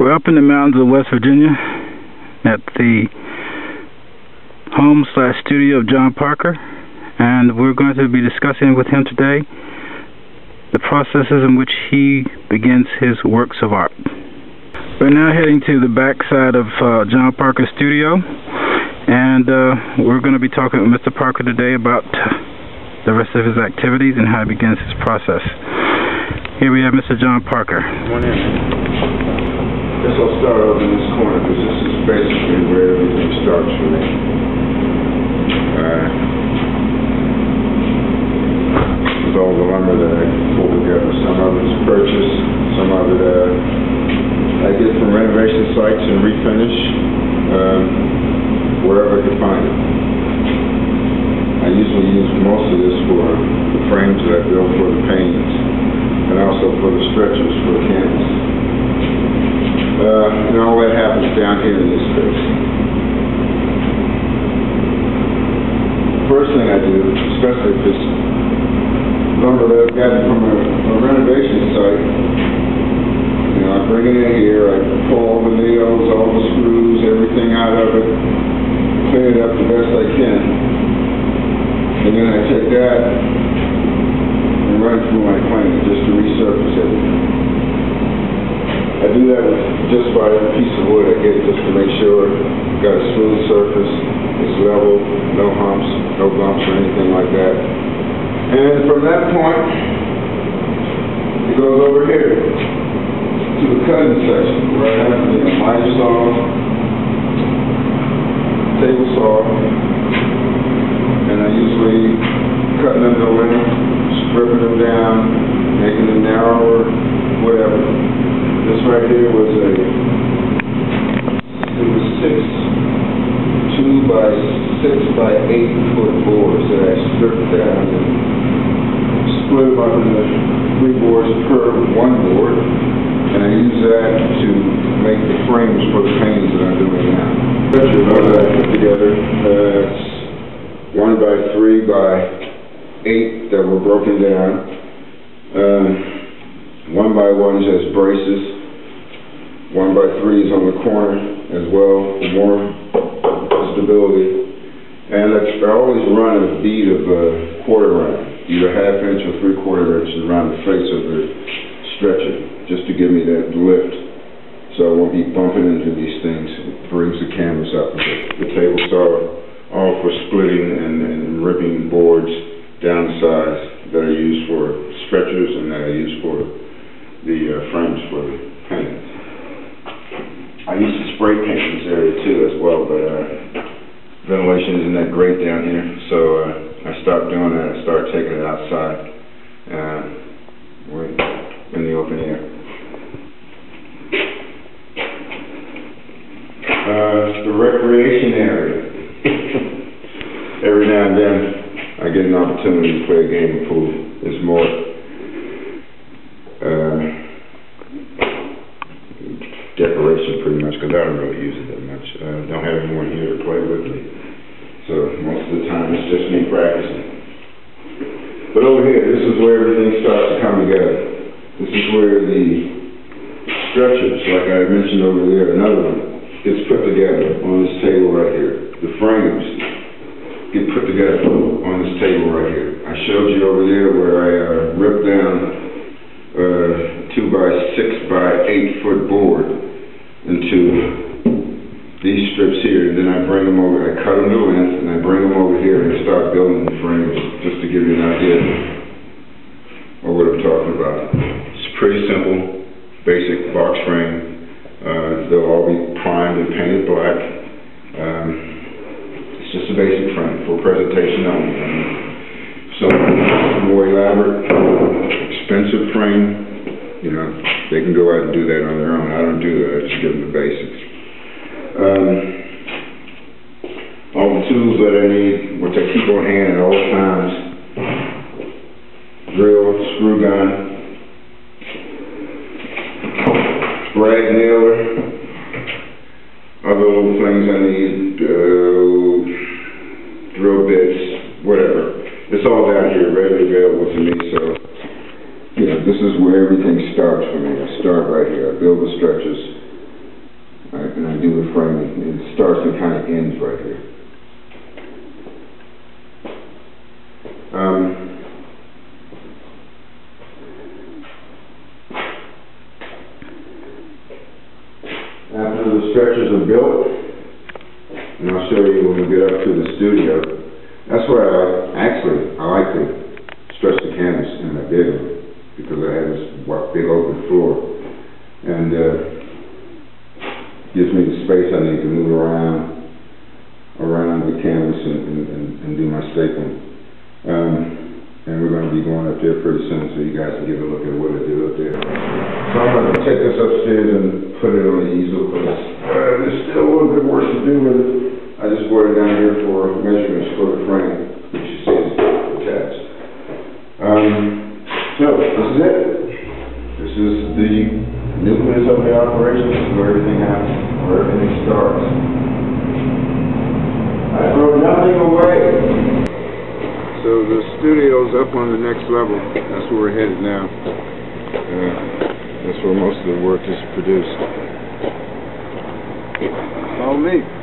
We're up in the mountains of West Virginia at the home/studio of John Parker, and we're going to be discussing with him today the processes in which he begins his works of art. We're now heading to the back side of John Parker's studio, and we're going to be talking with Mr. Parker today about the rest of his activities and how he begins his process. Here we have Mr. John Parker. Come on in. I guess I'll start off in this corner because this is basically where everything starts for me. With all the lumber that I pull together. Some of it's purchased, some of it I get from renovation sites and refinish wherever I can find it. I usually use most of this for the frames that I build for the paintings and also for the stretchers for the canvas. And all that happens down here in this space. First thing I do, especially if it's lumber that I've gotten from a renovation site, I bring it in here, I pull all the nails, all the screws, everything out of it, clean it up the best I can, and then I take that and run it through my planer just to resurface everything. I do that with just by a piece of wood I get just to make sure I've got a smooth surface, it's level, no humps, no bumps or anything like that. And from that point, it goes over here to the cutting section where I have the miter saw, table saw, and I usually cutting them to length, stripping them down, making them narrower, whatever. This right here was it was 2 by 6 by 8 foot boards that I stripped down and split them up into 3 boards per one board, and I use that to make the frames for the paintings that I'm doing now. Picture that I put together, it's 1 by 3 by 8 that were broken down. 1 by 1s has braces. 1 by 3s on the corner as well for more stability. And I always run a bead of a quarter round, either 1/2 inch or 3/4 inch around the face of the stretcher, just to give me that lift, so I won't be bumping into these things. It brings the canvas up. The table saw, all for splitting and ripping boards down size that I use for stretchers and that I use for the frames for the paintings. I used to spray paint this area too as well, but ventilation isn't that great down here, so I stopped doing that. I started taking it outside. We're in the open air. The recreation area. Every now and then I get an opportunity to play a game of pool. It's more decoration pretty much, because I don't really use it that much. I don't have anyone here to play with me, so most of the time it's just me practicing. But over here, this is where everything starts to come together. This is where the stretchers, like I mentioned over there, another one, gets put together on this table right here. The frames get put together on this table right here. I showed you over there where I ripped down 2 by 6 by 8 foot board into these strips here, and then I bring them over, I cut them to length, and I bring them over here and start building the frames, just to give you an idea of what I'm talking about. It's pretty simple, basic box frame. They'll all be primed and painted black. It's just a basic frame for presentation only. Some more elaborate, expensive frame, they can go out and do that on their own. I don't do that. I just give them the basics. All the tools that I need, which I keep on hand at all times: drill, screw gun, rag nailer, other little things I need, drill bits, whatever. It's all down here, readily available to me. So, this is where everything starts for me. I start right here. I build the stretchers. do the framing. It starts and kind of ends right here. After the stretchers are built, and I'll show you when we get up to the studio, that's where I like to stretch the canvas in my bedroom, because I have this big open floor, and gives me the space I need to move around the canvas and do my stapling. And we're going to be going up there pretty soon, so you guys can get a look at what I do up there. So I'm going to take this upstairs and put it on the easel, because there's still a little bit work to do with it. I just brought it down here for measurements for the frame, which you see is attached. So this is it. This is the nucleus of the operation. This is where everything happens, where everything starts. I throw nothing away. So the studio's up on the next level. That's where we're headed now. That's where most of the work is produced. Follow me.